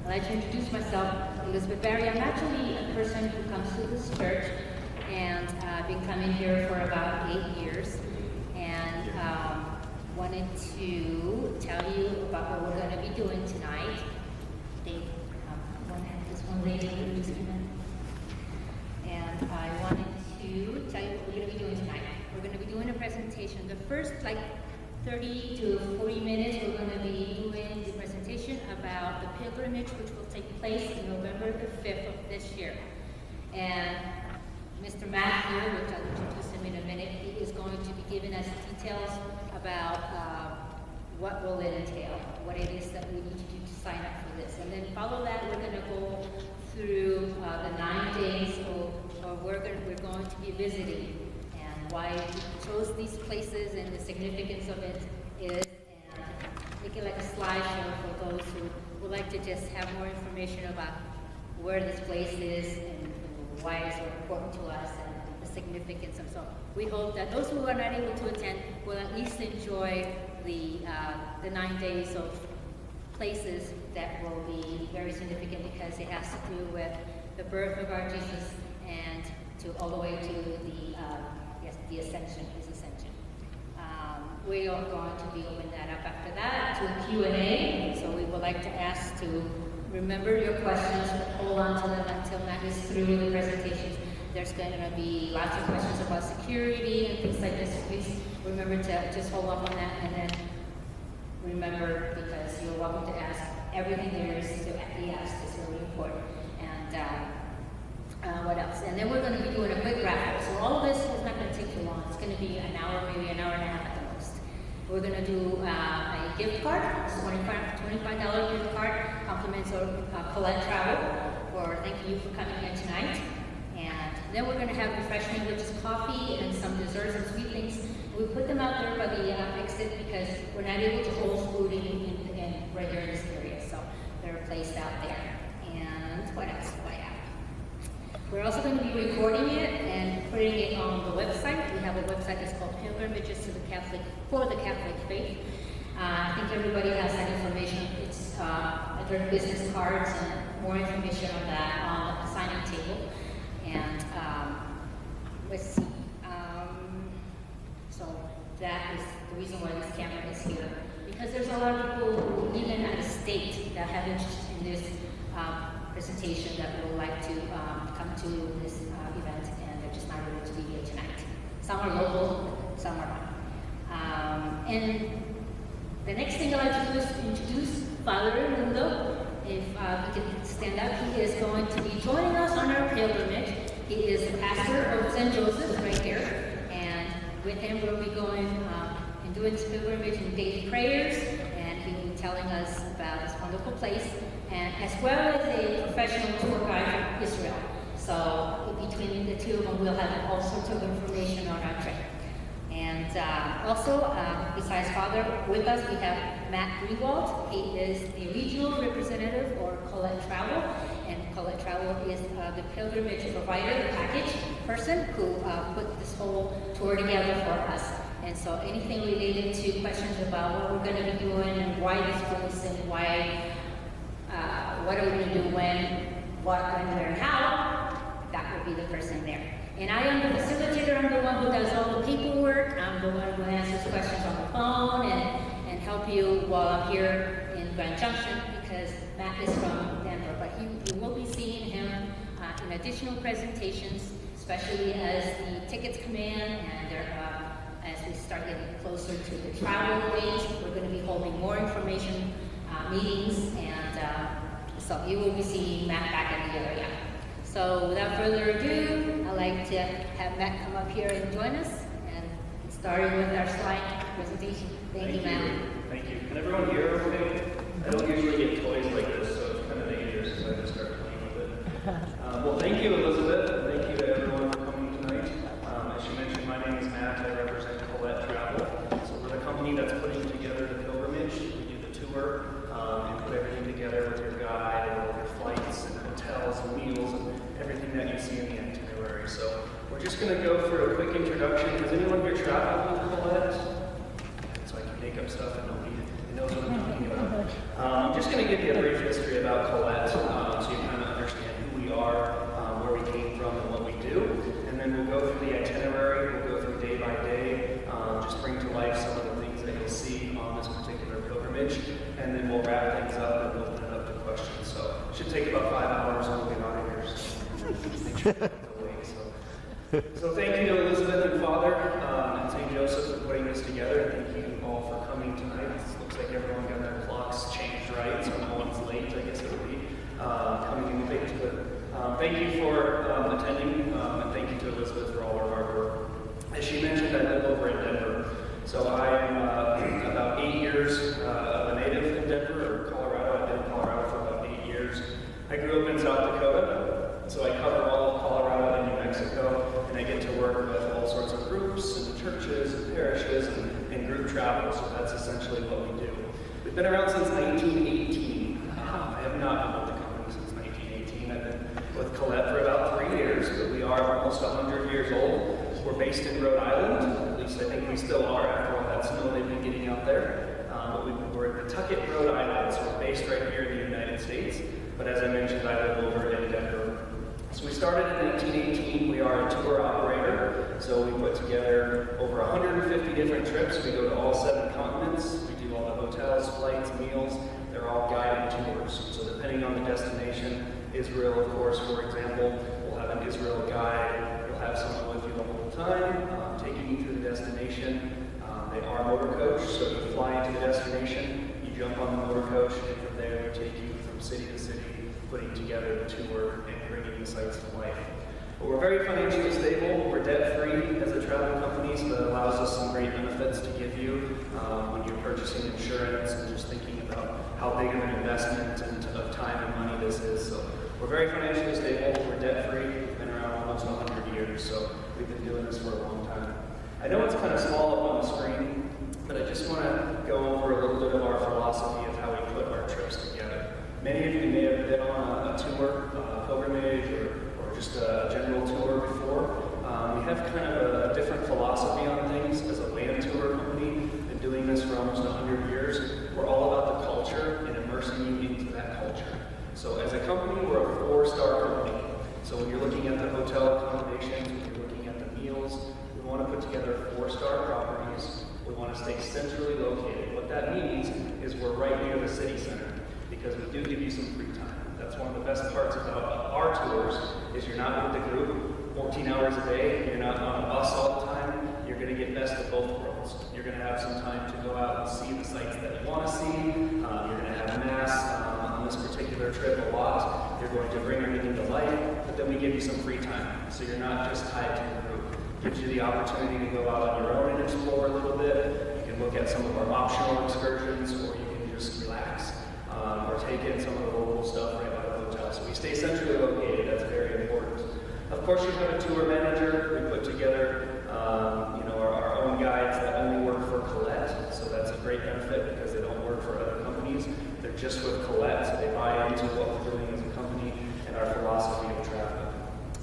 I'd like to introduce myself, Elizabeth Barry. I'm actually a person who comes to this church, and I've been coming here for about 8 years, and wanted to tell you about what we're going to be doing tonight. This one lady who's in, and I wanted to tell you what we're going to be doing tonight. We're going to be doing a presentation. The first 30 to 40 minutes, we're going to be doing the presentation about the pilgrimage, which will take place in November the 5th of this year. And Mr. Matt here, which I'll introduce him in a minute, he is going to be giving us details about what will it entail, what it is that we need to do to sign up for this. And then follow that, we're going to go through the 9 days we're going to be visiting, and why we chose these places and the significance of it is, and make it like a slideshow for those who would like to just have more information about where this place is and why it's so important to us and the significance of. So we hope that those who are not able to attend will at least enjoy the 9 days of places that will be very significant, because it has to do with the birth of our Jesus and all the way to the ascension, his ascension. We are going to be opening that up after that to a Q&A. So we would like to ask to remember your questions, but hold on to them until Matt is through the presentations. There's going to be lots of questions about security and things like this. Please remember to just hold up on that, and then remember, because you're welcome to ask everything there is to be asked. It's really important. And what else? And then we're going to be doing a quick wrap-up. So all of this is not going to take too long. It's going to be an hour, maybe an hour and a half at the most. We're going to do a gift card, $25 gift card, compliments of Colette Travel, for thanking you for coming here tonight. And then we're going to have refreshment, which is coffee and some desserts and sweet things. We put them out there by the exit because we're not able to hold food right here in this area, so they're placed out there. And what else do I have? We're also going to be recording it and putting it on the website. We have a website that's called Pilgrimages for the Catholic Faith. I think everybody has that information. It's there are business cards and more information on that on the sign-up table. And let's see. So that is the reason why this camera is here, because there's a lot of people who, even out of state, that have interest in this presentation, that would like to come to this event, and they're just not able to be here tonight. Some are local, some are not. And the next thing I'd like to do is introduce Father Mundo. If we can stand up, he is going to be joining us on our pilgrimage. He is the pastor of St. Joseph right here. With him, we'll be going and doing this pilgrimage and daily prayers, and he'll be telling us about this wonderful place, and as well as a professional tour guide from Israel. So between the two of them, we'll have all sorts of information on our trip. And also, besides Father, with us we have Matt Greenwald. He is the regional representative for Colette Travel, and Colette Travel is the pilgrimage provider, package person who put this whole tour together for us. And so anything related to questions about what we're going to be doing and why this place and why, what are we going to do when, what, when, where, and how, that will be the person there. And I am the facilitator. I'm the one who does all the paperwork. I'm the one who answers questions on the phone and help you while I'm here in Grand Junction, because Matt is from Denver. But you will be seeing him in additional presentations, especially as the tickets come in and as we start getting closer to the travel dates. We're going to be holding more information meetings, and so you will be seeing Matt back in the area. So without further ado, I'd like to have Matt come up here and join us, and starting with our slide presentation. Thank you, Matt. Thank you. Can everyone hear okay? I don't usually get toys like this, so it's kind of dangerous, so I just start playing with it. Well, thank you, Elizabeth, and thank you to everyone for coming tonight. As she mentioned, my name is Matt. I represent Colette Travel. So we're the company that's putting together the pilgrimage. We do the tour and put everything together with your guide and all your flights and hotels and meals and everything that you see in the itinerary. So we're just going to go through a quick introduction. Has anyone here traveled with Colette? So I can make up stuff and nobody knows what I'm talking about. I'm just going to give you a brief history about Colette, so you kind of understand who we are, where we came from, and what we do. And then we'll go through the itinerary, we'll go through day by day, just bring to life some of the things that you'll see on this particular pilgrimage, and then we'll wrap things up and open it up to questions. So it should take about 5 hours when we get out of here. So thank you to Elizabeth and Father and St. Joseph for putting this together. Thank you all for coming tonight. It looks like everyone got their clocks changed right, so no one's late, I guess it would be, coming in late. But thank you for attending, and thank you to Elizabeth for all her hard work. As she mentioned, I live over in Denver. So I am about 8 years of a native in Denver, or Colorado. I've been in Colorado for about 8 years. I grew up in South Dakota, so I cover all of Colorado and New Mexico, and I get to work with all sorts of groups and churches and parishes and group travel, so that's essentially what we do. We've been around since 1918. I have not been with the company since 1918. I've been with Colette for about 3 years, but we are almost 100 years old. We're based in Rhode Island, at least I think we still are after all that snow they've been getting out there. But we're in Pawtucket, Rhode Island, so we're based right here in the United States. But as I mentioned, I live over in Denver. So we started in 1918. We are a tour operator, so we put together over 150 different trips. We go to all 7 continents. We do all the hotels, flights, meals. They're all guided tours. So depending on the destination, Israel, of course, for example, we'll have an Israel guide. You'll have someone with you the whole time, taking you to the destination. They are motor coach, so you fly into the destination, you jump on the motor coach, and from there we take you from city to city, putting together the tour and bringing the sites to life. But we're very financially stable. We're debt-free as a travel company, so that allows us some great benefits to give you when you're purchasing insurance and just thinking about how big of an investment and of time and money this is. So we're very financially stable. We're debt-free. We've been around almost 100 years, so we've been doing this for a long time. I know it's kind of small up on the screen, but I just want to go over a little bit of our philosophy of how we put our trips together. Many of you may have been on a tour, pilgrimage, or just a general tour before. We have kind of a different philosophy on things as a land tour company. Been doing this for almost 100 years. We're all about the culture and immersing you into that culture. So as a company, we're a 4-star company. So when you're looking at the hotel accommodations, when you're looking at the meals, we want to put together 4-star properties. We want to stay centrally located. What that means is we're right near the city center, because we do give you some free time. That's one of the best parts about our tours, is you're not with the group 14 hours a day, you're not on a bus all the time, you're going to get best of both worlds. You're going to have some time to go out and see the sites that you want to see. You're going to have mass on this particular trip a lot. You're going to bring everything to life, but then we give you some free time, so you're not just tied to the group. It gives you the opportunity to go out on your own and explore a little bit. You can look at some of our optional excursions, or you can just relax. Or take in some of the local stuff right by the hotel. So we stay centrally located. That's very important. Of course, you have a tour manager. We put together, our own guides that only work for Colette. So that's a great benefit because they don't work for other companies. They're just with Colette, so they buy into what we're doing as a company and our philosophy of travel.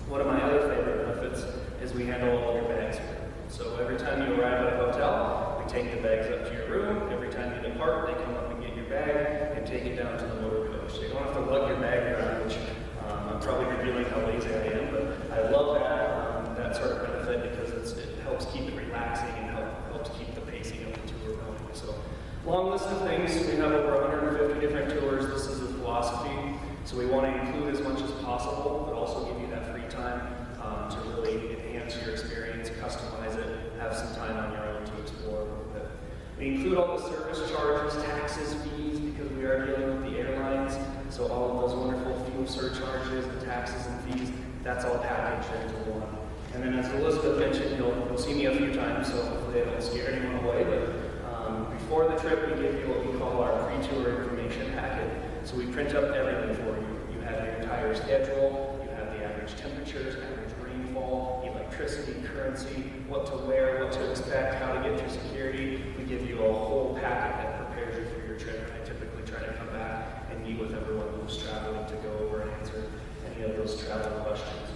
One of my other favorite benefits is we handle all of your bags here. So every time you arrive at a hotel, we take the bags up to your room. Every time you depart, they come up and get your bag and take it down to the motor coach. So you don't have to lug your bag around, which I'm probably revealing how lazy I am, but I love that sort of benefit because it helps keep it relaxing and helps keep the pacing of the tour going. So long list of things. We have over 150 different tours. This is the philosophy. So we want to include as much as possible, but also give you that free time to really enhance your experience, customize it, have some time on your own to explore a little bit. We include all the service charges, taxes, fees, because we are dealing with the airlines. So all of those wonderful fuel surcharges and taxes and fees, that's all packaged into one. And then as Elizabeth mentioned, you'll see me a few times, so hopefully I don't scare anyone away. But before the trip, we give you what we call our pre-tour information packet. So we print up everything for you. You have your entire schedule, you have the average temperatures, average rainfall, electricity, currency, what to wear, what to expect, how to get through security. We give you a whole packet that prepares you for your trip. And I typically try to come back and meet with everyone who's traveling to go over and answer any of those travel questions.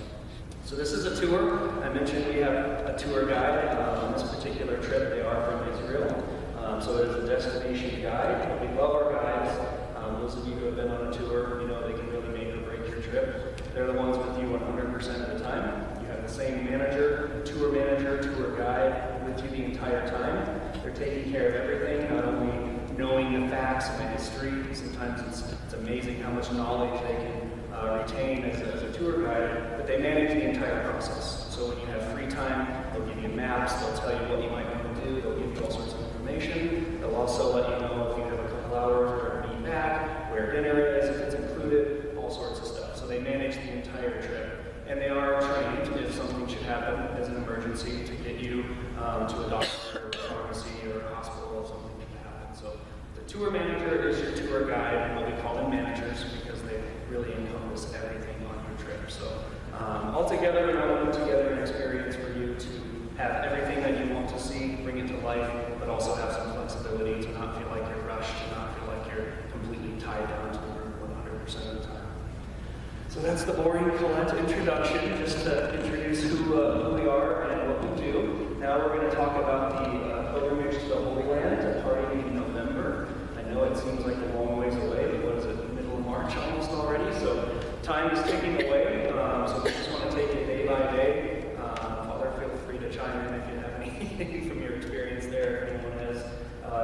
So this is a tour. I mentioned we have a tour guide on this particular trip. They are from Israel. So it is a destination guide. We love our guides. Those of you who have been on a tour, you know they can really make or break your trip. They're the ones with you 100% of the time. You have the same manager, tour guide with you the entire time. They're taking care of everything, not only knowing the facts and the history. Sometimes it's amazing how much knowledge they can retain as a tour guide, but they manage the entire process. So when you have free time, they'll give you maps, they'll tell you what you might want to do, they'll give you all sorts of information. They'll also let you know if you have a couple hours where to meet back, where dinner is, if it's included, all sorts of stuff. So they manage the entire trip. And they are trained if something should happen as an emergency to get you to a doctor or a pharmacy or a hospital if something should happen. So the tour manager is your tour guide, and what we call them managers because they really encompass everything on your trip. So altogether, we want to put together an experience for you to have everything that you want to see, bring it to life, but also have some flexibility to not feel like you're rushed, to not feel like you're completely tied down to the room 100% of the time. So that's the boring Colette introduction, just to introduce who we are and what we do. Now we're going to talk about the pilgrimage to the Holy Land, starting in November. I know it seems like a long ways away, but what is it, middle of March almost already? So time is ticking away, so we just want to take it day by day. Father, feel free to chime in if you have anything from your experience there, if anyone has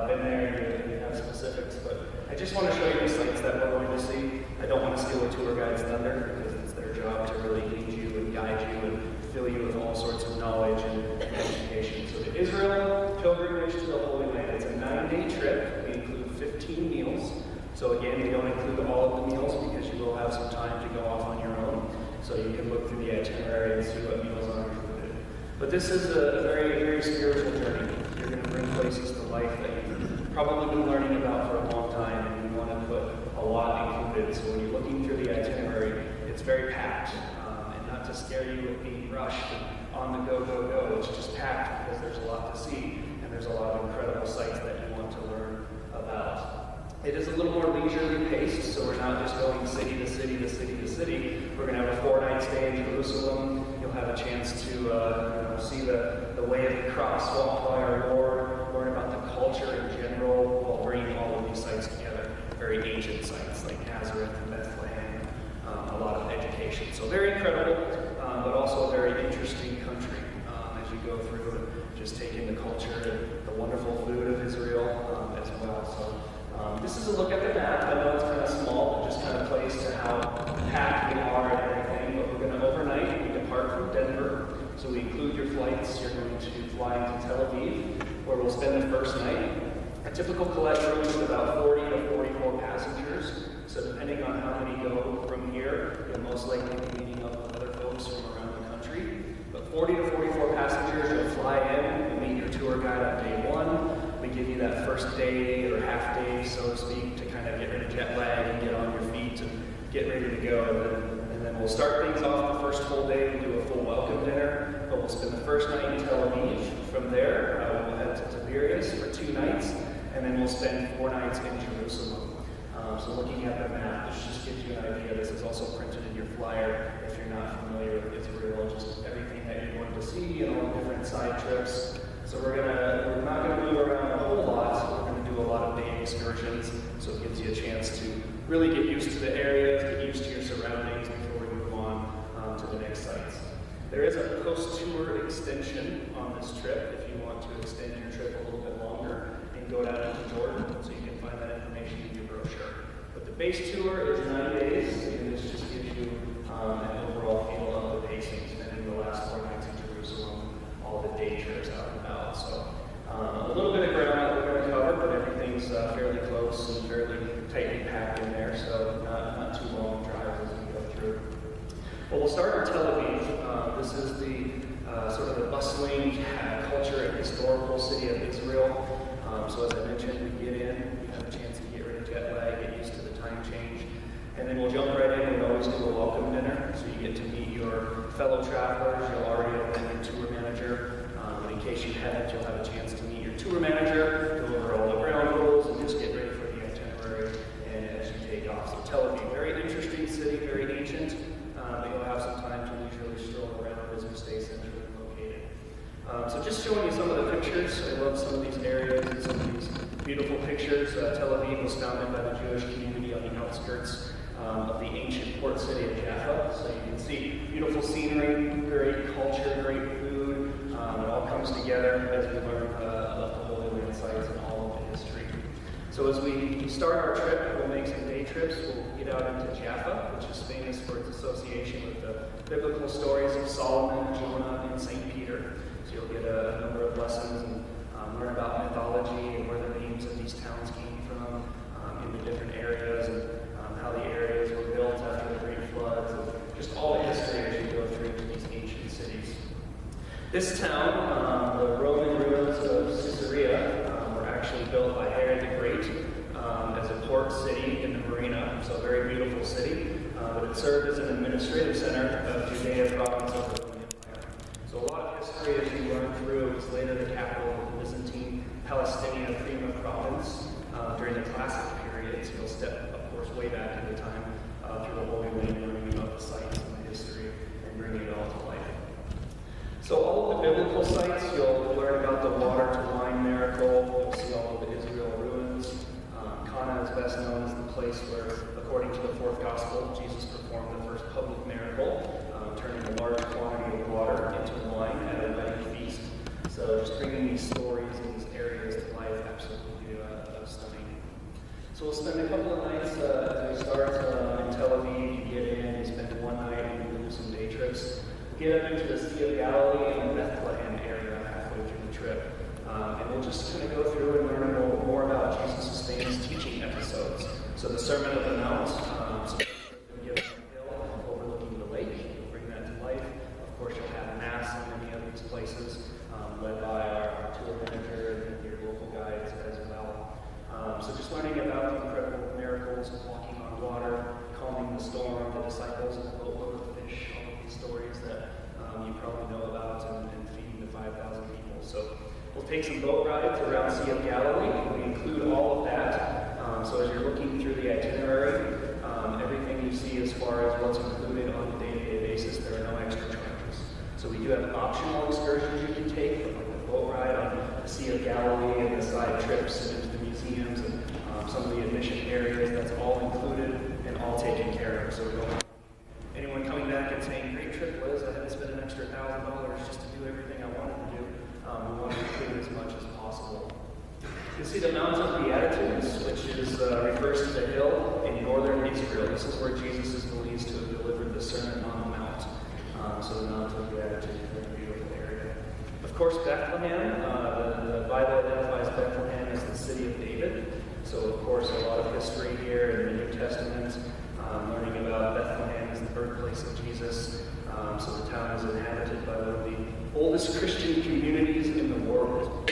been there and you have specifics. But I just want to show you the sites that we're going to see. I don't want to steal a tour guide's thunder because it's their job to really lead you and guide you and fill you with all sorts of knowledge and education. So the Israel pilgrimage to the Holy Land, it's a 9-day trip. We include 15 meals. So again, we don't include all of the meals because you will have some time to go off on your own. So you can look through the itinerary and see what meals are included. But this is a very, very spiritual journey. You're going to bring places to life that you've probably been learning about for a long time, and you want to put a lot included. So when you're looking through the itinerary, it's very packed. And not to scare you with being rushed and on the go. It's just packed because there's a lot to see, and there's a lot of incredible sites that you want to learn about. It is a little more leisurely paced, so we're not just going city to city to city to city. We're going to have a 4-night stay in Jerusalem. You'll have a chance to see the way of the cross, walk by our Lord, learn about the culture in general, while bringing all of these sites together. Very ancient sites like Nazareth and Bethlehem, a lot of education. So very incredible, but also a very interesting country as you go through and just take in the culture and the wonderful food of Israel as well. So this is a look at the map. I know it's kind of small, but just kind of plays to how packed we are and everything. But we're going to overnight. We depart from Denver, so we include your flights. You're going to fly into Tel Aviv, where we'll spend the first night. A typical Colette room is about 40 to 44 passengers. So depending on how many go from here, you'll most likely be meeting up with other folks from around the country. But 40 to 44 passengers, you'll fly in, you'll meet your tour guide on day 1. We give you that first day or half day, so to speak, to kind of get rid of jet lag and get on your feet and get ready to go. And then we'll start things off the first full day. We'll do a full welcome dinner, but we'll spend the first night in Tel Aviv. From there, we'll head to Tiberias for 2 nights, and then we'll spend 4 nights in Jerusalem. So looking at the map, this just gives you an idea. This is also printed in your flyer if you're not familiar with Israel, just everything that you're going to see and all the different side trips. So we're not going to move around a whole lot. We're going to do a lot of day excursions, so it gives you a chance to really get used to the areas, get used to your surroundings before we move on to the next sites. There is a post-tour extension on this trip if you want to extend your trip a little bit longer and go down into Jordan, so you can find that information in your brochure. But the base tour is 9 days, and this just gives you an overall feel of the pacing, spending the last 4 nights in Jerusalem, all the day trips out and about. So a little bit of ground that we're going to cover, but everything's fairly close and fairly tightly packed in there, so not too long drives as we go through. Well, we'll start in Tel Aviv. This is the sort of the bustling culture and historical city of Israel. So as I mentioned, we get in, we have a chance to get rid of jet lag, get used to the time change, and then we'll jump right in. We always do a welcome dinner, so you get to meet your fellow travelers. You'll already have met your tour manager. In case you haven't, you'll have a chance to meet your tour manager, go over all the ground rules, and just get ready for the itinerary and as you take off. So Tel Aviv, very interesting city, very ancient, but you'll have some time to leisurely stroll around as we stay centrally located. So So just showing you some of the pictures. I love some of these areas and some of these beautiful pictures. Tel Aviv was founded by the Jewish community on the outskirts of the ancient port city of Jaffa. So you can see beautiful scenery, great culture, great food. It all comes together as we learn about the Holy Land sites and all of the history. So as we start our trip, we'll make some day trips. We'll get out into Jaffa, which is famous for its association with the biblical stories of Solomon, Jonah, and St. Peter. So you'll get a number of lessons and learn about mythology and where the names of these towns came from in the different areas and how the areas were built after the great floods and just all the history as you go through these ancient cities. This town, the Roman ruins of Caesarea, were actually built by Herod the Great as a port city in the marina, so a very beautiful city, but it served as an administrative center of Judea province of the Roman Empire. So a lot of history as you learn through. It was later the capital of the Byzantine Palestina Prima province during the Classic period, so you'll step, of course, way back in the time through the Holy Land, learning about the sites and the history and bringing it all to life. So all of the biblical sites, you'll learn about the water to wine miracle. You'll see all of the Israel ruins. Cana is best known as the place where, according to the fourth gospel, Jesus performed the first public miracle, turning a large quantity of water into wine at a wedding feast. So just bringing these stories and these areas to life, absolutely stunning. So we'll spend a couple of nights as we start in Tel Aviv. You get in, you spend one night, and we do some day trips. Get up into the Sea of Galilee and Bethlehem area halfway through the trip. And we'll just kind of go through and learn a little more about Jesus' famous teaching episodes. So the Sermon of the Mount, so you'll get on a hill overlooking the lake. You'll bring that to life. Of course, you'll have Mass in many of these places, led by our tour manager and your local guides as well. So just learning about the incredible miracles of walking on water, calming the storm, the disciples in the boat with the fish, all of these stories that you probably know about and feeding the 5,000 people. So we'll take some boat rides around Sea of Galilee. We include all of that. So as you're looking through the itinerary, everything you see as far as what's included on a day-to-day basis, there are no extra charges. So we do have optional excursions you can take, like the boat ride on the Sea of Galilee and the side trips and into the museums and some of the admission areas. That's all included and all taken care of. So we don't want anyone coming back and saying, great trip, Liz, I had to spend an extra $1,000 just to do everything I wanted to do. We want to include as much as possible. You can see the Mount of Beatitudes, which refers to the hill in northern Israel. This is where Jesus is believed to have delivered the Sermon on the Mount. So the Mount of Beatitudes is a beautiful area. Of course, Bethlehem. The Bible identifies Bethlehem as the city of David. So, of course, a lot of history here in the New Testament. Learning about Bethlehem as the birthplace of Jesus. So the town is inhabited by one of the oldest Christian communities in the world.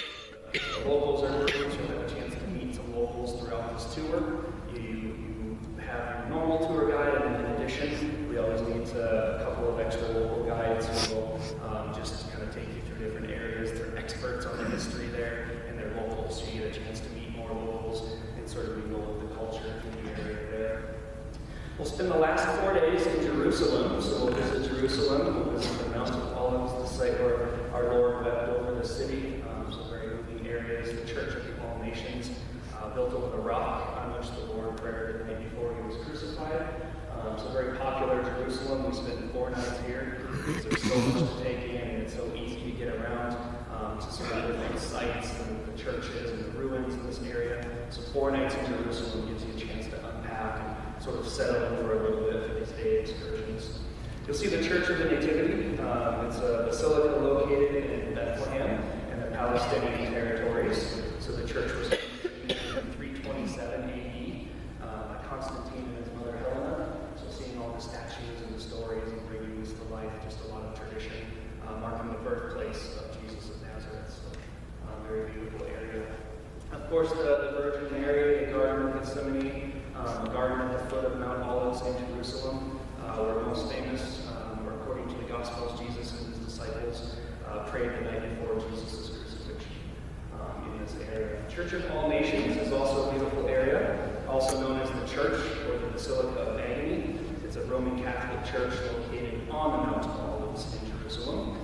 The locals are great. You'll have a chance to meet some locals throughout this tour. You have your normal tour guide, and in addition, we always need a couple of extra local guides who will just kind of take you through different areas. They're experts on the history there, and they're locals, so you get a chance to meet more locals and sort of mingle with the culture in the area there. We'll spend the last 4 days in Jerusalem, so we'll visit Jerusalem, we'll visit the Mount of Olives, the site where our Lord wept over the city, so very moving areas, the Church of all Nations, built over the rock on which the Lord prayed the night before he was crucified. So very popular Jerusalem. We spent 4 nights here, because there's so much to take in, and it's so easy to get around to some of the different sites and the churches and the ruins in this area. So 4 nights in Jerusalem gives you a chance to unpack and sort of settle in for a little bit for these day excursions. You'll see the Church of the Nativity. It's a basilica located in Bethlehem and the Palestinian territories. So the church was in 327 AD by Constantine and his mother Helena. So seeing all the statues and the stories and bringing this to life, just a lot of tradition, marking the birthplace of Jesus of Nazareth. So very beautiful area. Of course, the Virgin Mary, the Garden of Gethsemane, the garden at the foot of Mount Olives in Jerusalem, were most famous, or according to the Gospels, Jesus and his disciples prayed the night before Jesus' crucifixion in this area. Church of All Nations is also a beautiful area, also known as the Church or the Basilica of Agony. It's a Roman Catholic church located on the Mount of Olives in Jerusalem.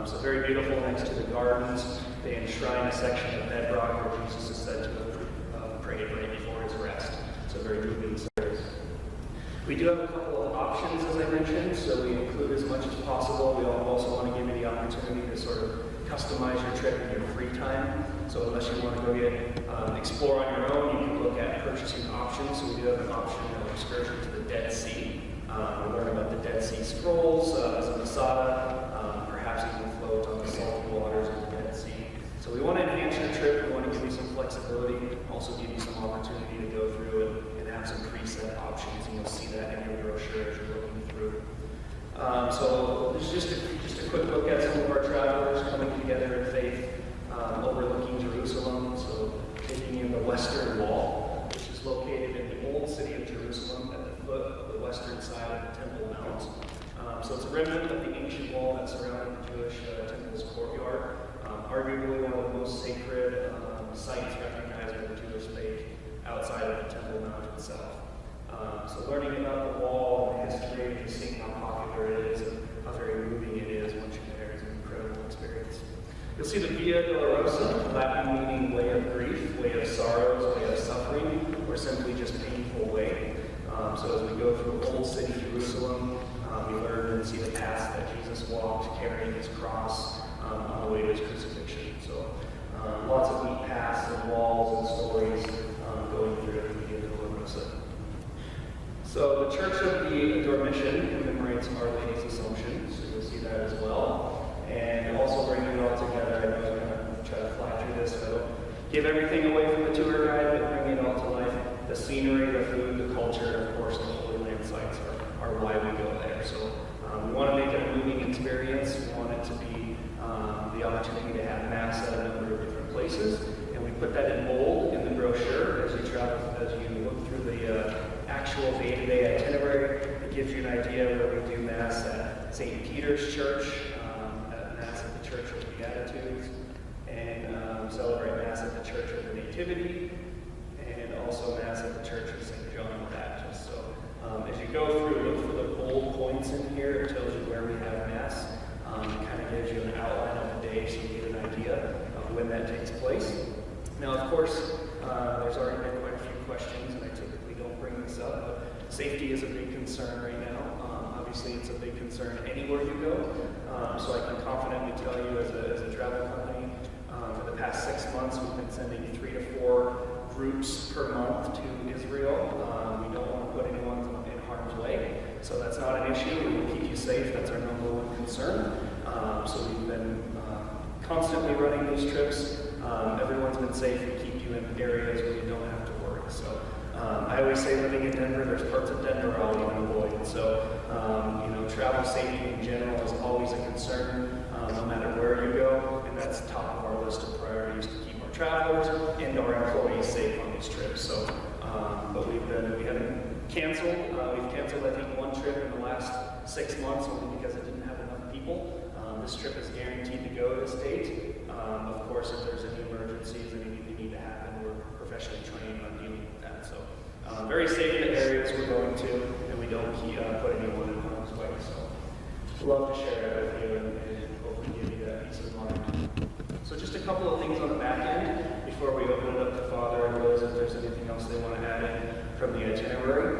So very beautiful next to the gardens. They enshrine a section of bedrock where Jesus is said to have prayed right before his rest. So very moving service. We do have a couple of options, as I mentioned, so we include as much as possible. We also want to give you the opportunity to sort of customize your trip in your free time. So unless you want to go explore on your own, you can look at purchasing options. So we do have an option of excursion to the Dead Sea. We learn about the Dead Sea Scrolls as a Masada, perhaps even float on the salty waters of the Dead Sea. So we want to enhance your trip. We want to give you some flexibility, also give you some opportunity to go through and have some preset options, and you'll see that in your brochure as you're looking through. So this is just a quick look at some of our travelers coming together in faith, overlooking Jerusalem. So taking in the Western Wall, which is located in the old city of Jerusalem at the foot of the western side of the Temple Mount. So it's a remnant of the ancient wall that surrounded the Jewish temple's courtyard. Arguably one of the most sacred sites recognized by the Jewish faith outside of the Temple Mount itself. So learning about the wall and the history, and seeing how popular it is and how very moving it is once you're there is an incredible experience. You'll see the Via Dolorosa, Latin meaning way of grief, way of sorrows, way of suffering, or simply just painful way. So as we go through Old City Jerusalem, we learn and see the paths that Jesus walked carrying his cross on the way to his crucifixion. So lots of neat paths and walls and stories going through the Via Dolorosa. So the Church of the Dormition commemorates Our Lady's Assumption, so you'll see that as well. And also bringing it all together, I know I'm going to try to fly through this, so I don't give everything away from the tour guide, but bring it all to life. The scenery, the food, the culture, and of course the Holy Land sites are why we go there. So we want to make it a moving experience. We want it to be the opportunity to have Mass at a number of different places. And we put that in bold in the brochure as you travel, as you look through the actual day-to-day itinerary. It gives you an idea where we do Mass at St. Peter's Church, at Mass at the Church of the Beatitudes, and celebrate Mass at the Church of the Nativity, and also Mass at the Church of St. John the Baptist. So as you go through, look for the bold points in here. It tells you where we have Mass. It kind of gives you an outline of the day so you get an idea of when that takes place. Now, of course, there's already been quite a few questions, and I typically don't bring this up, but safety is a big concern right now. Obviously, it's a big concern anywhere you go. So I can confidently tell you as a travel company, for the past 6 months, we've been sending 3 to 4 groups per month to Israel. We don't want to put anyone in harm's way, so that's not an issue. We will keep you safe. That's our number one concern. So we've been constantly running these trips. Everyone's been safe. We keep you in areas where you don't have to worry. So I always say, living in Denver, there's parts of Denver I'll even avoid. So travel safety in general is always a concern, no matter where you go, and that's top of our list of priorities to keep our travelers and our employees safe on these trips. So, but we haven't canceled. We've canceled, I think, 1 trip in the last 6 months only because it didn't have enough people. This trip is guaranteed to go to this date. Of course, if there's any emergencies, anything need to happen, we're professionally trained on dealing with that. So, very safe in the areas we're going to, and we don't put anyone in harm's way. So, love to share that with you and hopefully give you that peace of mind. So, just a couple of things on the back end before we open it up to Father and Liz if there's anything else they want to add in from the itinerary.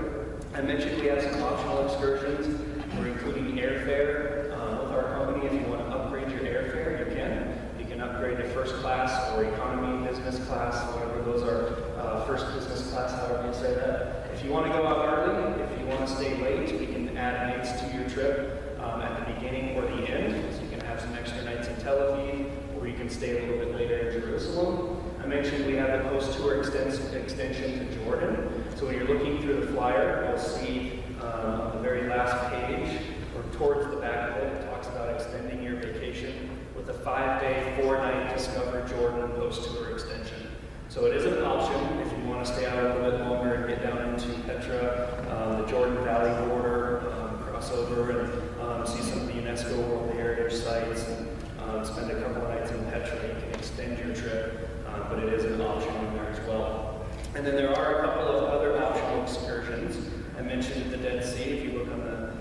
I mentioned we have some optional excursions. We're including airfare with our company. If you want to upgrade your airfare, you can. You can upgrade to first class or economy, business class, whatever those are, first business class, however you say that. If you want to go out early, if you want to stay late, we can add nights to your trip at the beginning or the end. So you can have some extra nights in Tel Aviv, or you can stay a little bit later in Jerusalem. I mentioned we have a post-tour extension to Jordan. So when you're looking through the flyer, you'll see on the very last page, or towards the back of it, it talks about extending your vacation with a 5-day, 4-night Discover Jordan post-tour extension. So it is an option if you want to stay out a little bit longer and get down into Petra, the Jordan Valley border, cross over and see some of the UNESCO World Heritage sites, and spend a couple of nights in Petra. You can extend your trip, but it is an option in there as well. And then there are a couple of other optional excursions. I mentioned the Dead Sea. If you look on the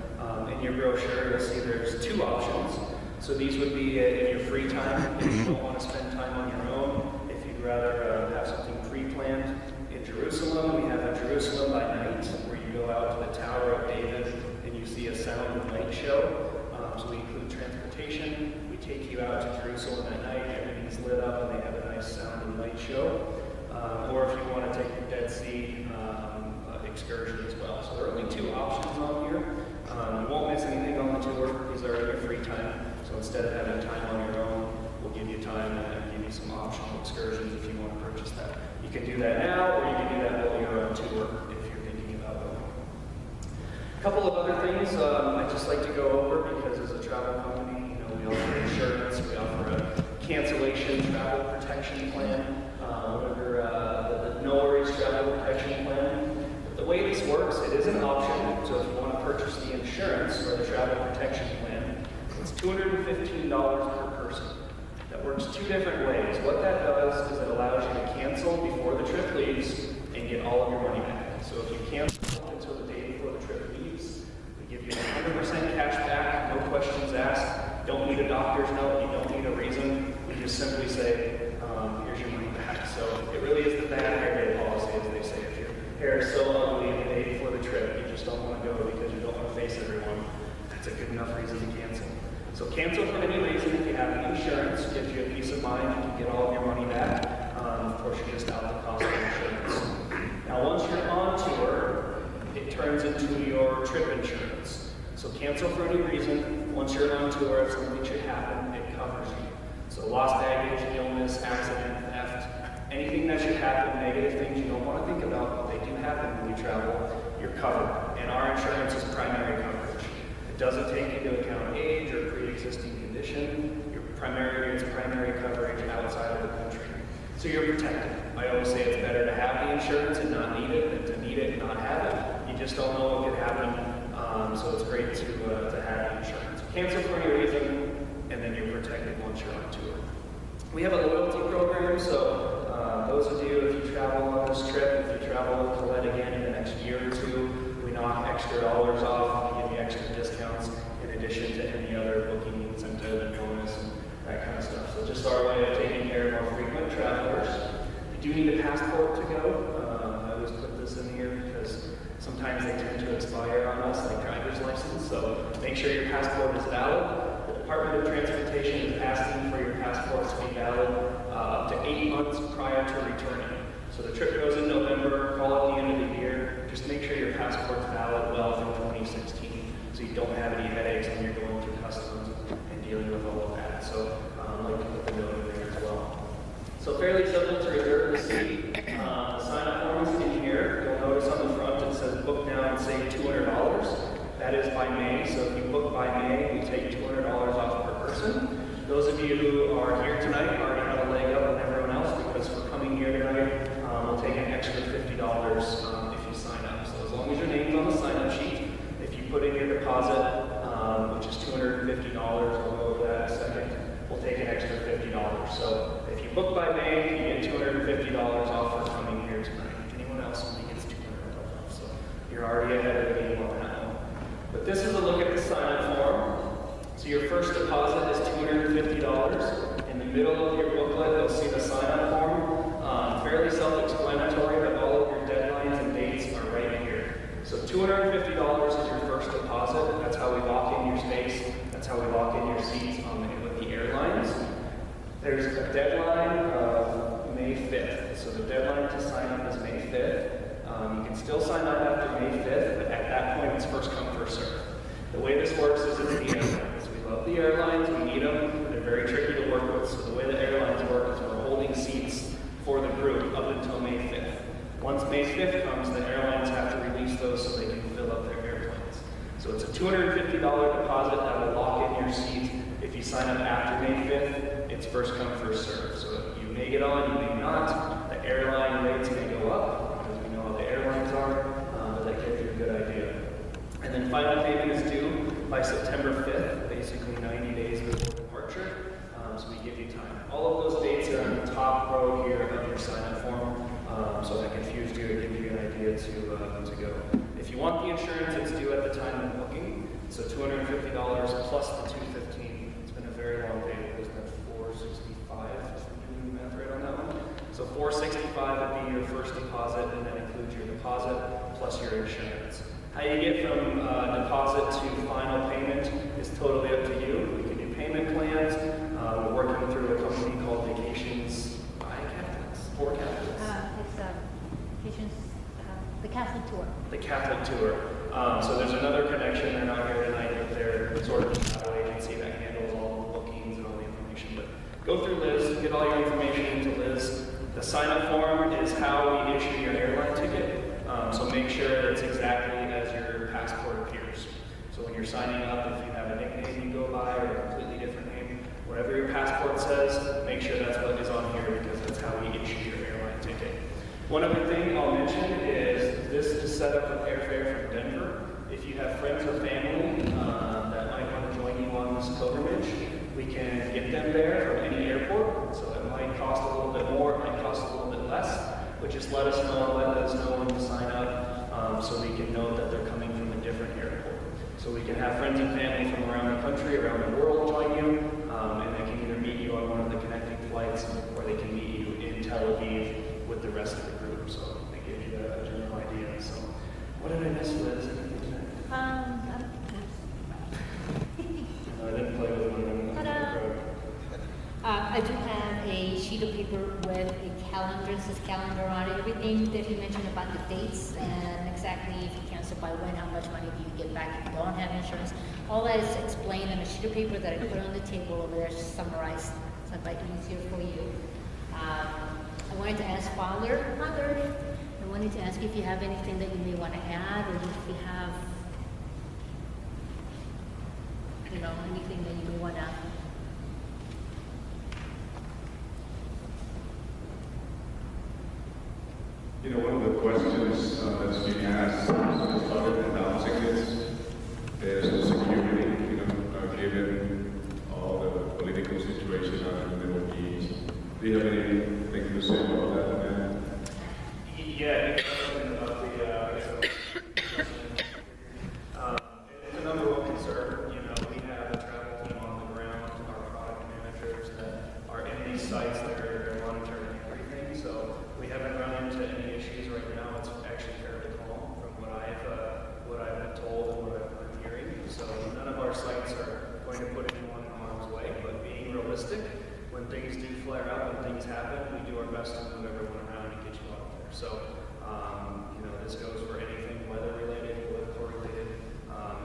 in your brochure, you'll see there's 2 options. So these would be in your free time if you don't want to spend time on your own. If you'd rather have something pre-planned. In Jerusalem, we have a Jerusalem by night where you go out to the Tower of David and you see a sound and light show. So we include transportation. We take you out to Jerusalem at night. Everything's lit up and they have a nice sound and light show. Or if you want to take the Dead Sea excursion as well. So there are only two options on here. You won't miss anything on the tour. These are your free time. So instead of having time on your own, we'll give you time and give you some optional excursions if you want to purchase that. You can do that now, or you can do that while you're on tour if you're thinking about going. A couple of other things I'd just like to go over because as a travel company, we offer insurance, we offer a cancellation travel protection plan, the No Worries travel protection plan. But the way this works, it is an option. So if you want to purchase the insurance or the travel protection plan, it's $215 per person. That works two different ways. What that does is it allows you to cancel before the trip leaves and get all of your money back. So if you cancel until the day before the trip leaves, we give you 100% cash back, no questions asked. Don't need a doctor's note, you don't need a reason. We just simply say, here's your money back. So it really is the bad hair day policy, as they say. If your hair is so ugly the day before the trip, you just don't want to go because you don't want to face everyone. That's a good enough reason to cancel. So cancel for any reason. If you have insurance, gives you a peace of mind. You can get all of your money back. Of course, you're just out the cost of insurance. Now, once you're on tour, it turns into your trip insurance. So cancel for any reason. Once you're on tour, if something should happen, it covers you. So lost baggage, illness, accident, theft, anything that should happen, negative things you don't want to think about, but they do happen when you travel, you're covered. And our insurance is primary coverage. It doesn't take into account age or pre-existing condition. It's primary coverage outside of the country. So you're protected. I always say it's better to have the insurance and not need it than to need it and not have it. You just don't know what could happen. So it's great to have insurance. Cancel for any reason, and then you're protected once you're on tour. We have a loyalty program, so those of you, if you travel on this trip, if you travel with Colette again in the next year or two, we knock extra dollars off, we give you extra discounts in addition to any other booking incentive and bonus and that kind of stuff. So just our way of taking care of our frequent travelers. You do need a passport to go. I always put this in here because sometimes they tend to expire on us, like driver's license, so make sure your passport is valid. The Department of Transportation is asking for your passport to be valid up to 8 months prior to returning. So the trip goes in November, call it the end of the year. Just make sure your passport's valid well through 2016 so you don't have any headaches when you're going through customs and dealing with all of that. So like to put the note in there as well. So fairly simple to reserve the seat. The sign-up form is in here. You'll notice on the front it says book now and save $200. That is by May, so if you book by May, we take $200 off per person. Those of you who are here tonight already have a leg up on everyone else because for coming here tonight, we'll take an extra $50 if you sign up. So as long as your name's on the sign-up sheet, if you put in your deposit, which is $250, we'll go over that in a second, we'll take an extra $50. So if you book by May, you get $250 off for coming here tonight. Anyone else only gets $200 off. So you're already ahead of the game on that one. But this is a look at the sign-up form. So your first deposit is $250. In the middle of your booklet, you'll see the sign-up form. Fairly self-explanatory, but all of your deadlines and dates are right here. So $250 is your first deposit. That's how we lock in your space. That's how we lock in your seats with the airlines. There's a deadline of May 5th. So the deadline to sign up is May 5th. You can still sign up after May 5th, but at that point, it's first come, first served. The way this works is it's the airlines. We love the airlines, we need them, they're very tricky to work with. So the way the airlines work is we're holding seats for the group up until May 5th. Once May 5th comes, the airlines have to release those so they can fill up their airplanes. So it's a $250 deposit that will lock in your seat. If you sign up after May 5th, it's first come, first served. So you may get on, you may not. The airline rates may go up because we know how the airlines are, but that gives you a good idea. And then final payment is due by September 5th, basically 90 days before departure. So we give you time. All of those dates are on the top row here of your sign-up form. So if I confused you, it gives you an idea to go. If you want the insurance, it's due at the time of booking. So $250 plus the $215. It's been a $465 would be your first deposit, and that includes your deposit plus your insurance. How you get from deposit to final payment is totally up to you. We can do payment plans. We're working through a company called Vacations by Catholics, for Catholics. It's the Catholic Tour. The Catholic Tour. So there's another connection. They're not here tonight, but they're sort of a travel agency that handles all the bookings and all the information. But go through Liz, get all your information into Liz. The sign-up form is how we issue your airline ticket. So make sure it's exactly as your passport appears. So when you're signing up, if you have a nickname you go by or a completely different name, whatever your passport says, make sure that's what is on here because that's how we issue your airline ticket. One other thing I'll mention is this is set up with airfare from Denver. If you have friends or family that might want to join you on this pilgrimage, we can get them there from any airport. So it might cost a little bit more, it might cost a little bit less. But just let us know when to sign up so we can know that they're coming from a different airport. So we can have friends and family from around the country, around the world join you, and they can either meet you on one of the connecting flights or they can meet you in Tel Aviv with the rest of the group. So they give you a general idea. So what did I miss, Liz? I didn't play with one of them. I do have a sheet of paper with a calendar. It says calendar on it. Everything that he mentioned about the dates and exactly if you cancel by when, how much money do you get back if you don't have insurance. All that is explained on a sheet of paper that I put on the table over there, summarized, so it might be easier for you. I wanted to ask Father, I wanted to ask if you have anything that you may want to add, or if you have, anything that you may want to. One of the questions that's being asked as started announcing this is security, given all the political situation out in the Middle East. Do you have anything to say about that, man? Yeah, the question about it's a number one concern. We have a travel team on the ground, our product managers that are in these sites that are monitoring everything. So we haven't run into any issues right now. It's actually fairly calm from what I've been told and what I'm hearing. So none of our sites are going to put anyone in harm's way, but being realistic, when things do flare up, when things happen, we do our best to move everyone around and get you out there. So, this goes for anything weather-related, political-related.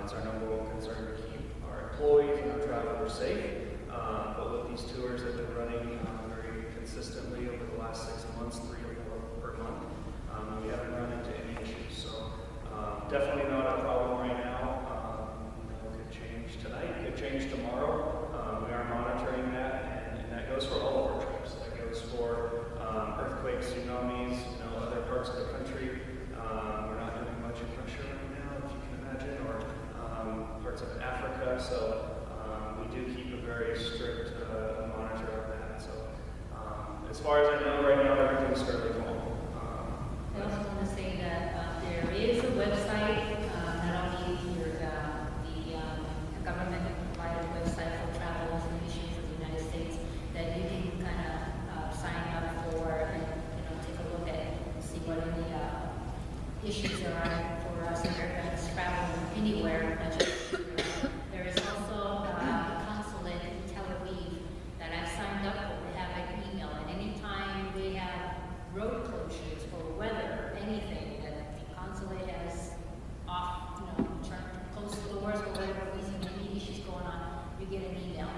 It's our number one concern to keep our employees and our travelers safe. But with these tours that have been running very consistently over the last 6 months, 3 or 4 per month, we haven't run into any issues. So, definitely not a problem right now. It could change tonight, it could change tomorrow. We are monitoring that, and that goes for all of our trips. That goes for earthquakes, tsunamis, other parts of the country. We're not doing much in Russia right now, if you can imagine, or parts of Africa. So we do keep a very strict monitor of that. So as far as I know right now, everything's fairly calm. I also want to say that there is a website, not only here, the government provided website for travel information for the United States that you can kind of sign up for and take a look at and see what any issues there are for us Americans traveling anywhere, not just Israel. There is also a consulate in Tel Aviv that I've signed up for. They have an email, and anytime they have road closures or weather or anything that the consulate has off, closed the doors for whatever reason, any issues going on, you get an email.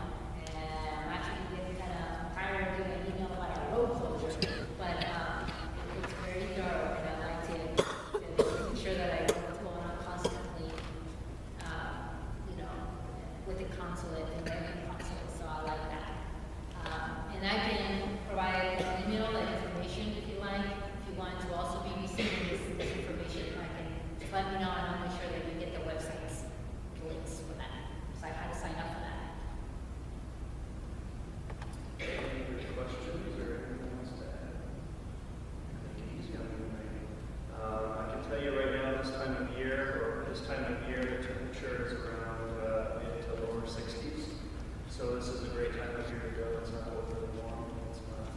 And I'm actually getting kind of tired of getting an email about a road closure, but it's very thorough, and I like to make sure that I know what's going on constantly, with the consulate and American consulate, so I like that. And I can provide an email, that information if you like. If you want to also be receiving this information, I can just let me know and I'll make sure that you get the websites, the links for that. So I had to sign up for that. Any other questions or anything else to add? He's going to I can tell you right now, this time of year, the temperature is around mid to lower 60s. So this is a great time of year to go. It's not overly warm. It's not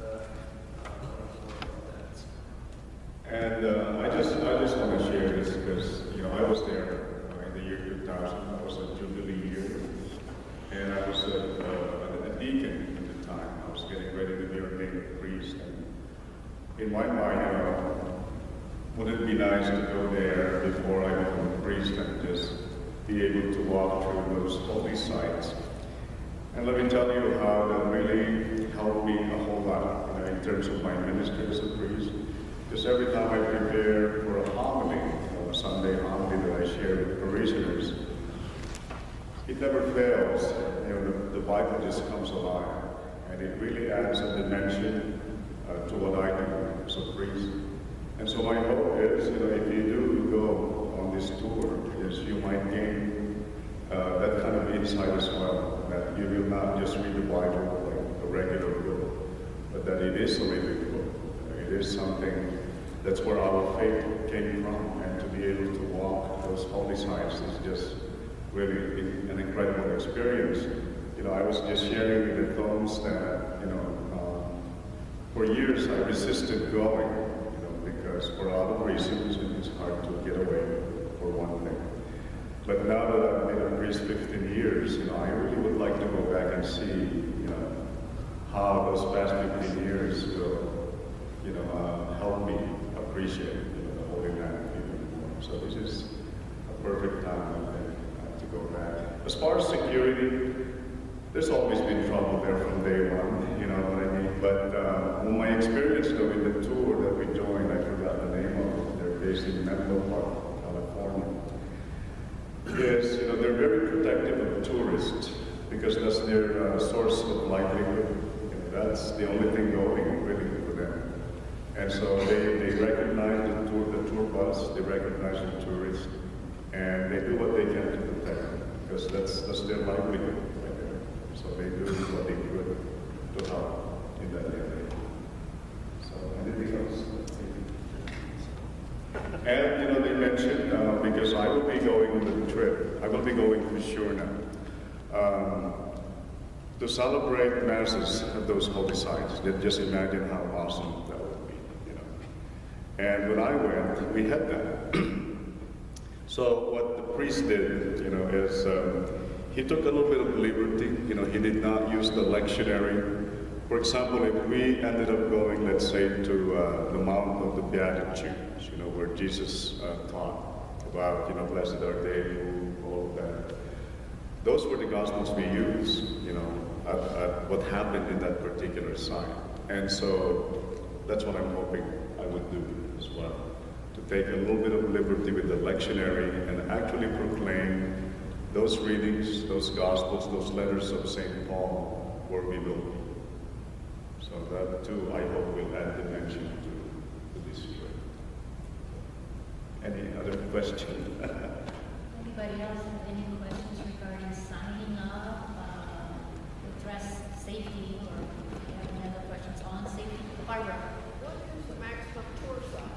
and I was a deacon at the time. I was getting ready to be ordained a priest. And in my mind, wouldn't it be nice to go there before I become a priest and just be able to walk through those holy sites? And let me tell you how that really helped me a whole lot, in terms of my ministry as a priest. Because every time I prepare for a homily, a Sunday homily that I share with parishioners, it never fails. The Bible just comes alive, and it really adds a dimension to what I do as a priest. And so my hope is, if you do go on this tour, is you might gain that kind of insight as well, that you will not just read the Bible like a regular book, but that it is a living book. It is something that's where our faith came from, and to be able to walk those holy sites is just really an incredible experience. I was just sharing with the Thoms that, for years I resisted going, because for a lot of reasons it's hard to get away, for one thing. But now that I've been a priest 15 years, I really would like to go back and see, how those past 15 years will, help me appreciate, the Holy Land even more. So this is a perfect time, I think, to go back. As far as security, there's always been trouble there from day one, you know what I mean? But my experience though in the tour that we joined, I forgot the name of it, they're based in Menlo Park, California, is, they're very protective of tourists because that's their source of livelihood. That's the only thing going really for them. And so they recognize the tour bus, they recognize the tourists, and they do what they can to protect them because that's their livelihood right there. So they do what they could to help in that area. So anything else? And they mentioned, because I will be going on the trip, I will be going to Shurna to celebrate masses at those holy sites. Just imagine how awesome that would be, And when I went, we had that. So what the priest did, is he took a little bit of liberty. He did not use the lectionary. For example, if we ended up going, let's say, to the Mount of the Beatitudes, where Jesus taught about, blessed are they who, all of that. Those were the Gospels we used, at what happened in that particular site. And so that's what I'm hoping I would do as well, to take a little bit of liberty with the lectionary and actually proclaim those readings, those Gospels, those letters of St. Paul where we will be. So that too, I hope, will add dimension to this trip. Any other question? Anybody else have any questions regarding signing up, dress safety, or if you have any other questions on safety? Barbara. What is the maximum tour size?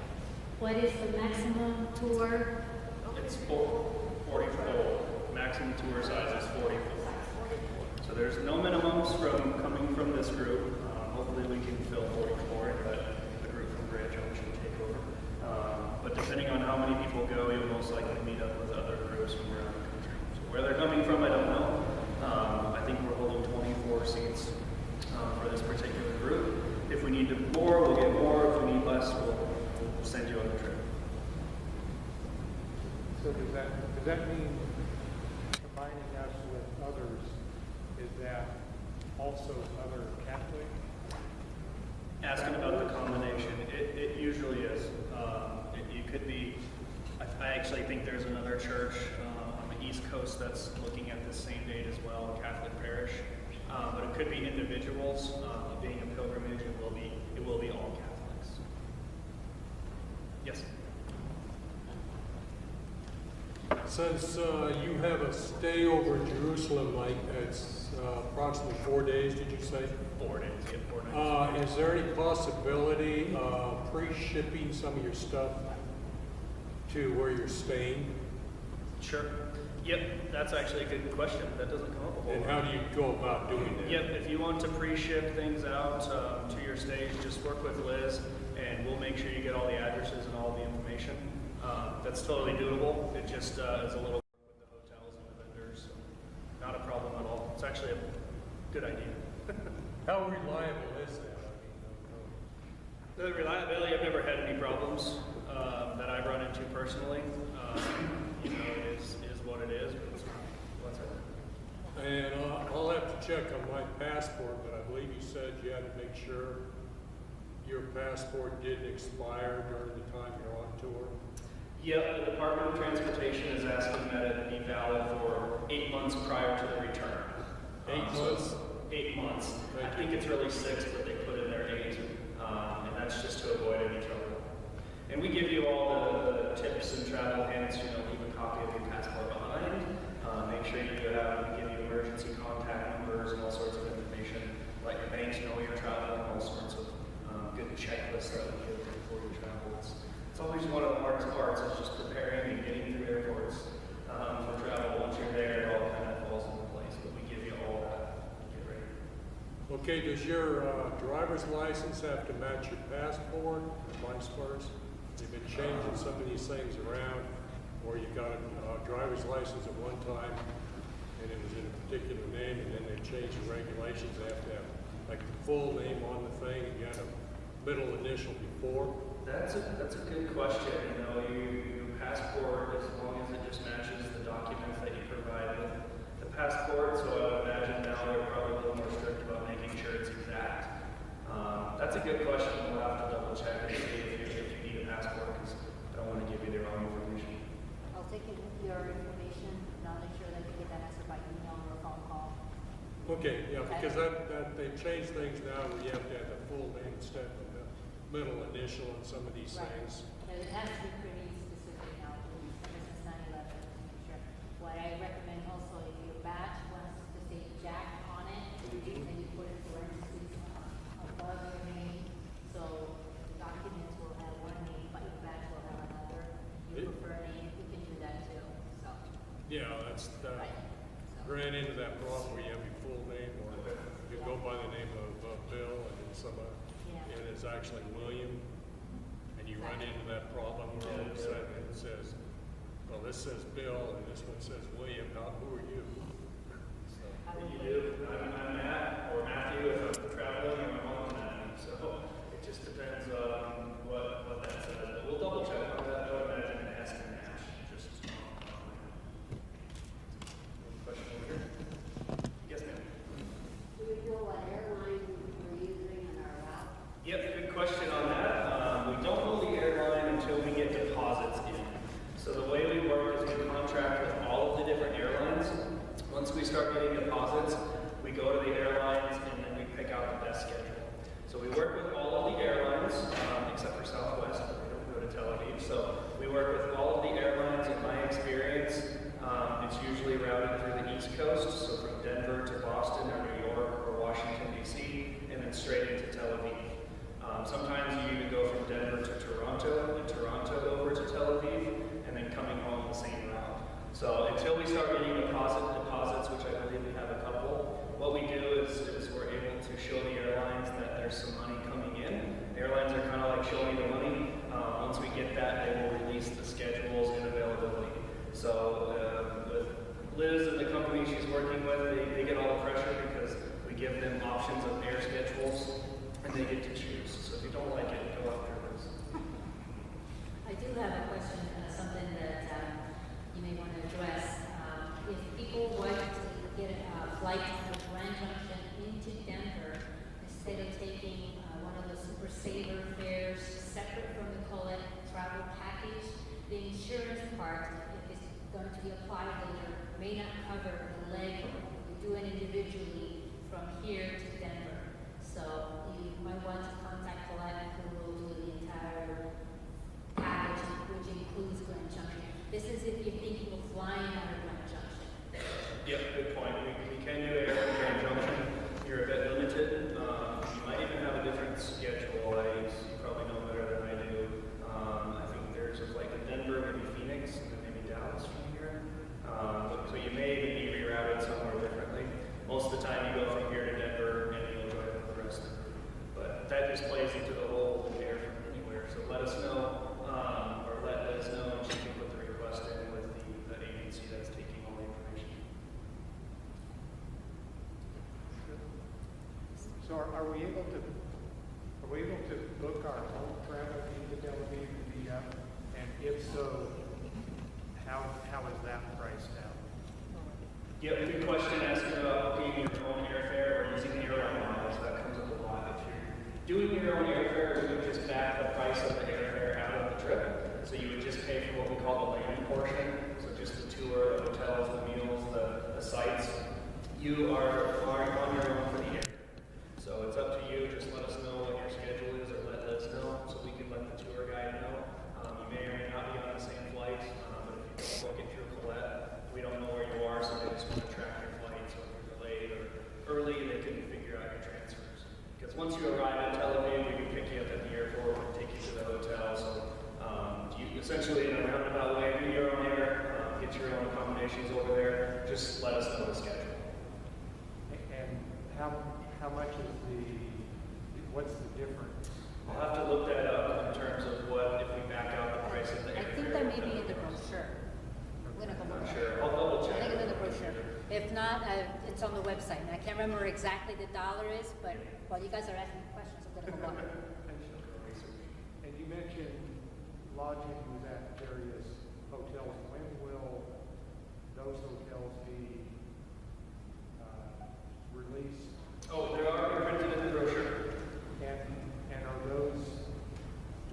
What is the maximum tour? It's 40 foot. Maximum tour size is 40 foot. So there's no minimums from coming from this group. Hopefully we can fill 44 and let the group from Grand Junction take over. But depending on how many people go, you'll most likely meet up with other groups from around the country. So where they're coming from, I don't know. I think we're holding 24 seats for this particular group. If we need more, we'll get more. If we need less, we'll send you on the trip. So does that mean combining us with others, is that also other Catholic? Asking about the combination, it usually is. You could be, I actually think there's another church on the East Coast that's looking at this same date as well, a Catholic parish. But it could be individuals. Being a pilgrimage, it will be all Catholics. Yes? Since you have a stay over in Jerusalem, like it's approximately 4 days, did you say? 4 days, yeah, 4 nights. Is there any possibility of pre-shipping some of your stuff to where you're staying? Sure. Yep, that's actually a good question. That doesn't come up a whole lot. And how do you go about doing that? Yep, if you want to pre-ship things out to your stage, just work with Liz, and we'll make sure you get all the addresses and all the information. That's totally doable. It just is a little with the hotels and the vendors. So not a problem at all. It's actually actually a good idea. How reliable is that? The reliability, I've never had any problems that I've run into personally. You know, it is what it is. But what's it? And I'll have to check on my passport, but I believe you said you had to make sure your passport didn't expire during the time you're on tour. Yeah, the Department of Transportation is asking that it be valid for 8 months prior to the return. 8 So months? it's 8 months. I Thank think it's really 6, but they put in there 8. And that's just to avoid any trouble. And we give you all the tips and travel hints, you know, leave a copy of your passport behind. Make sure you have, we give you emergency contact numbers and all sorts of information. Let your banks know you're traveling, all sorts of good checklists that we give before you travel. It's always one of the hardest parts, is just preparing and getting through airports for travel. Once you're there, it all kind of falls into place, but we give you all that. Get ready. Okay, does your driver's license have to match your passport or vice versa? You've been changing some of these things around, or you got a driver's license at one time and it was in a particular name, and then they changed the regulations. They have to have like the full name on the thing, and you had a middle initial before. That's a good question. You know, your passport, as long as it just matches the documents that you provide with the passport. So I would imagine now they're probably a little more strict about making sure it's exact. That's a good question. We'll have to double check and see if you need a passport, because I don't want to give you the wrong information. I'll take your information, and I'll make sure that you get that answer by email or a phone call. Okay, yeah, Okay. because that they've changed things now where you have to have the full name instead of the middle initial in some of these Right. things. Yeah, it has to be pretty specific now, ever since 9/11, to make sure. What I recommend also, if your badge wants to say Jack on it, then you put it parentheses above your name, so the documents will have one name, but your badge will have another. You prefer a name, you can do that too, so. Yeah, that's, Right. So, ran into that problem where you have your full name, or you go by the name of Bill, and then somebody, Yeah. and it's actually William, and you run into that problem where all of a sudden it says, well, this says Bill, and this one says William, now who are you? So, I will You put- do. I'm Matt, or Matthew if I'm traveling, or my mom's Matthew. So it just depends on what that says. But we'll double check on that. I would imagine it has to match. Just any question over here? Yes, ma'am. Do we know what airline we're using in our route? Yep, good question on that. We don't know the airline until we get deposits in. So the way we work is we contract with all of the different airlines. Once we start getting deposits, we go to the airlines and then we pick out the best schedule. So we work with all of the airlines, except for Southwest, but we don't go to Tel Aviv. So we work with all of the airlines. In my experience, it's usually routed through the East Coast, so from Denver to Boston or New York or Washington, D.C., and then straight into Tel Aviv. Sometimes you even go from Denver to Toronto, and Toronto over to Tel Aviv, and then coming home the same route. So until we start getting deposits, which I believe we have a couple, what we do is we're able to show the airlines that there's some money coming in. The airlines are kind of like showing the money. Once we get that, they will release the schedules and availability. So with Liz and the company she's working with, they get all the pressure because we give them options of air schedules, and they get to choose. So if you don't like it, go out there, Liz. I do have a question, something that you may want to address. If people want to get a flight from Grand Junction into Denver, instead of taking one of those super saver fares separate from the Colette travel package, the insurance part, if it's going to be applied later, may not cover the leg. You do it individually from here to Denver. So you might want to contact Colette, who will do the entire package, which includes Grand Junction. This is if you're thinking of flying out of Grand Junction. Yep, good point. We can do air from Grand Junction. You're a bit limited. You might even have a different schedule. You probably know better than I do. I think there's a flight to Denver, maybe Phoenix, and then maybe Dallas from here. So you may even be rerouted somewhere differently. Most of the time you go from here to Denver and you'll enjoy it with the rest of it. But that just plays into the whole air from anywhere. So let us know, or let Liz know, and she can put the request in with the agency that's taking all the information. So are we able to book our own travel into Tel Aviv to meet up? And if so, how is that priced out? Yep, good question asking about booking your own airfare or using airline miles. That comes up a lot. If you're doing your own airfare, we would just back the price of the airfare out of the trip. So you would just pay for what we call the landing portion. So just the tour, the hotels, the meals, the sites. You are on your own for the air. So it's up to you. Just let us know what your schedule is, or let us know so we can let the tour guide know. You may or may not be on the same flight, but if you don't book it through Colette, we don't know where you are, so they just want to track your flight. So if you're delayed or early, they can figure out your transfers. Because once you arrive at Tel Aviv, we can pick you up at the airport and take you to the hotel. So you essentially, in a roundabout way, do your own air, get your own accommodations over there. Just let us know the schedule. And how much is what's the difference? I'll have to look that up in terms of what, if we back out the price of the I airfare. think that may be in the brochure. I'm gonna go I'm look not at sure. it. I'll double I check. think it's in the brochure. If not, it's on the website. And I can't remember exactly the dollar is, but while you guys are asking questions, I'm gonna go look. And you mentioned lodging was at various hotels. When will those hotels be released? Oh, there are printed in the brochure. And are those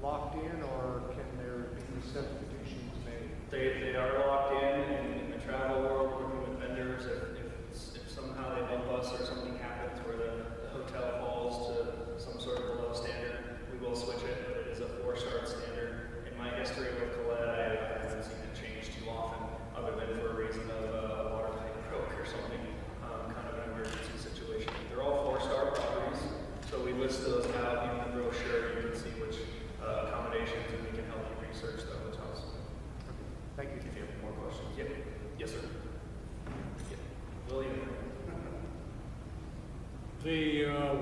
locked in, or can there be substitutions made? They are locked in the travel world, working with vendors. If somehow they bump us or something happens where the hotel falls to some sort of below standard, we will switch it, but it is a 4-star standard. In my history with Colette, I haven't seen it change too often, other than for a reason of a water pipe broke or something, kind of an emergency situation. They're all 4-star properties, so we list those out in the brochure. You can see which accommodations, and we can help you research the hotels. Thank you. If you have more questions. Yep. Yes, sir. Yep. William.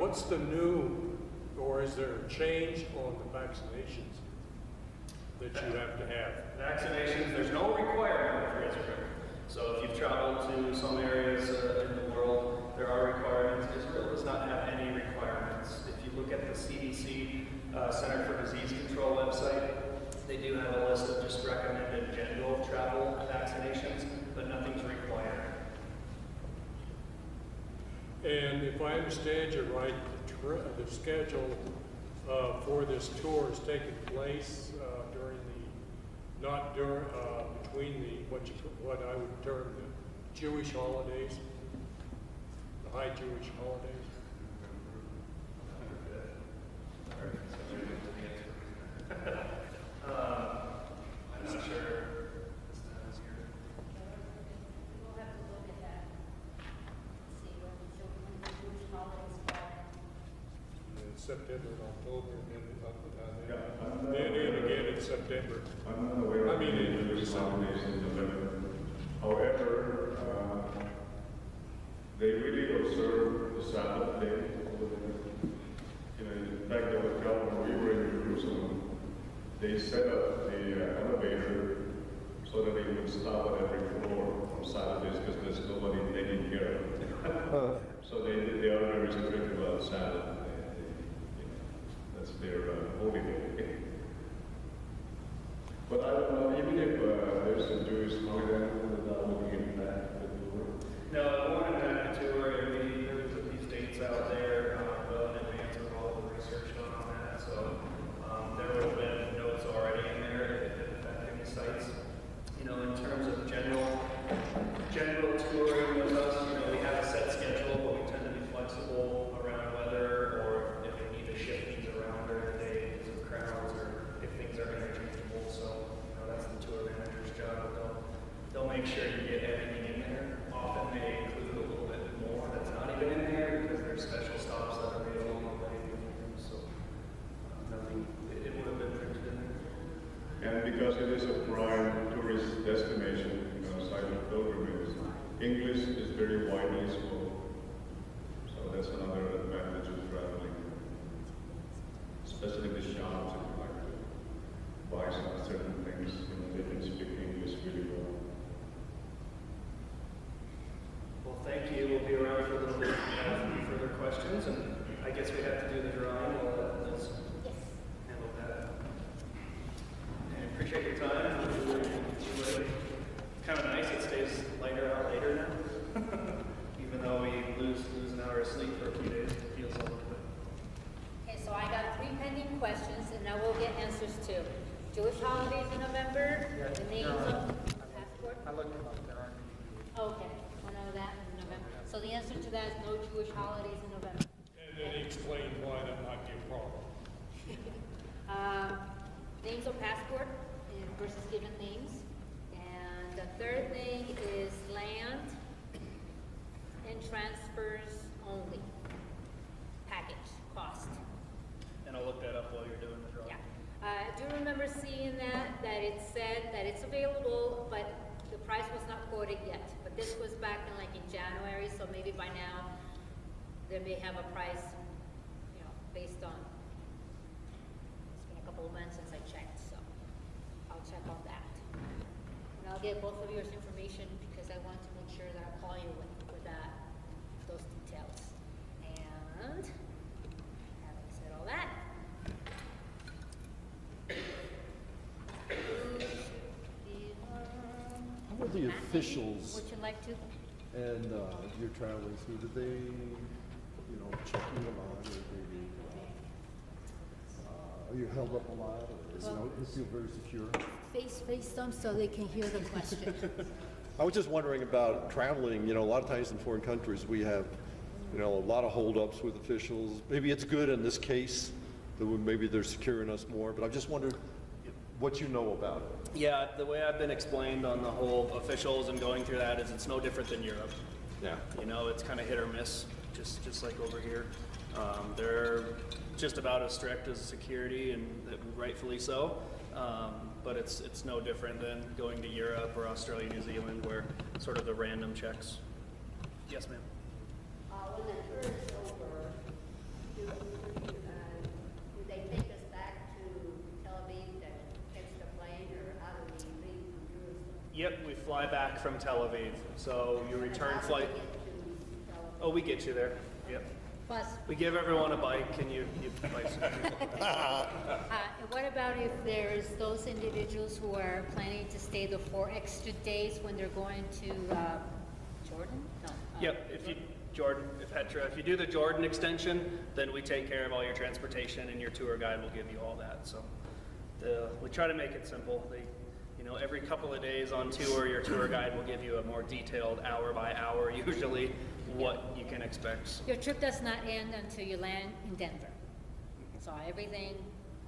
What's the new, or is there a change on the vaccinations that you have to have? Vaccinations, there's no requirement for Israel. So if you've traveled to some areas in the world, there are requirements. Israel does not have any requirements. If you look at the CDC, Center for Disease Control website, they do have a list of just recommended general travel vaccinations, but nothing's required. And if I understand you right, the schedule for this tour is taking place between what I would term the Jewish holidays, the high Jewish holidays. I'm not sure. This time is here. We'll have to look at that. See when the Jewish holidays fall. In September and October, and then up Yeah, and then again in September. I'm not aware of I mean, any in Jewish December. holidays in November. However, they really observe the Sabbath day over there. You know, in fact, the hotel when we were in Jerusalem, they set up the elevator so that they would stop at every floor on Saturdays because there's nobody taking care of it. So they are very strict about Sabbath. That's their holy day. But I don't know, even if there's a Jewish holiday, that would impact the tour. No, it won't impact the tour. There was these dates out there well in advance of all the research done on that. So there would have been notes already in there if it didn't affect any sites. You know, in terms of general touring with us, you know, we have a set schedule, but we tend to be flexible around weather or if we need to shift things around during the day because of crowds or if things are interchangeable. So, you know, that's the tour manager's job. They'll make sure you get everything in there. Often they include a little bit more that's not even in there because there's special stops that are made along the way. So nothing, it would have been printed in there. And because it is a prime tourist destination, site of pilgrimage, English is very widely spoken. So that's another advantage of traveling, especially the shops if you like to buy some certain things, they can speak English really well. Well, thank you. We'll be around for a little bit if you have any further questions. And I asleep for a few days. It feels a little bit. Okay, so I got 3 pending questions, and now we'll get answers to Jewish holidays in November, the names of passport. I looked them up, there aren't any. Okay, I know that in November. So the answer to that is no Jewish holidays in November. And then he explained why that might be a problem. Names of passport versus given names. And the third thing is land and transfers only. Package, cost. And I'll look that up while you're doing the drawing. Yeah. I do remember seeing that it said that it's available, but the price was not quoted yet. But this was back in like in January, so maybe by now they may have a price, you know, based on, it's been a couple of months since I checked, so I'll check on that. And I'll get both of yours information because I want to make sure that I call you with that, those details. And having said all that, How are the Matt, officials would you like to? and you're traveling through, do they, you know, check you a lot, or maybe, are you held up a lot, or is it feel very secure? Face them so they can hear the question. I was just wondering about traveling, you know, a lot of times in foreign countries, we have, you know, a lot of holdups with officials. Maybe it's good in this case, that maybe they're securing us more, but I just wondered what you know about it. Yeah, the way I've been explained on the whole officials and going through that is it's no different than Europe. Yeah. You know, it's kind of hit or miss, just like over here. They're just about as strict as security, and rightfully so. But it's no different than going to Europe or Australia, New Zealand, where sort of the random checks. Yes, ma'am. When the tour is over, do they take us back to Tel Aviv to catch the plane, or how do we leave from Jerusalem? Yep, we fly back from Tel Aviv. So your return And how do flight. we get to Tel Aviv? Oh, we get you there. Yep. Plus, We give everyone a bike, and you bicycle. what about if there's those individuals who are planning to stay the 4 extra days when they're going to Jordan? No. Yep, Petra, if you do the Jordan extension, then we take care of all your transportation, and your tour guide will give you all that. So we try to make it simple. Every couple of days on tour, your tour guide will give you a more detailed hour by hour, usually, what you can expect. Your trip does not end until you land in Denver. So everything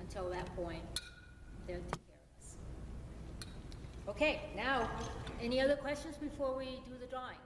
until that point, they'll take care of us. Okay, now, any other questions before we do the drawing?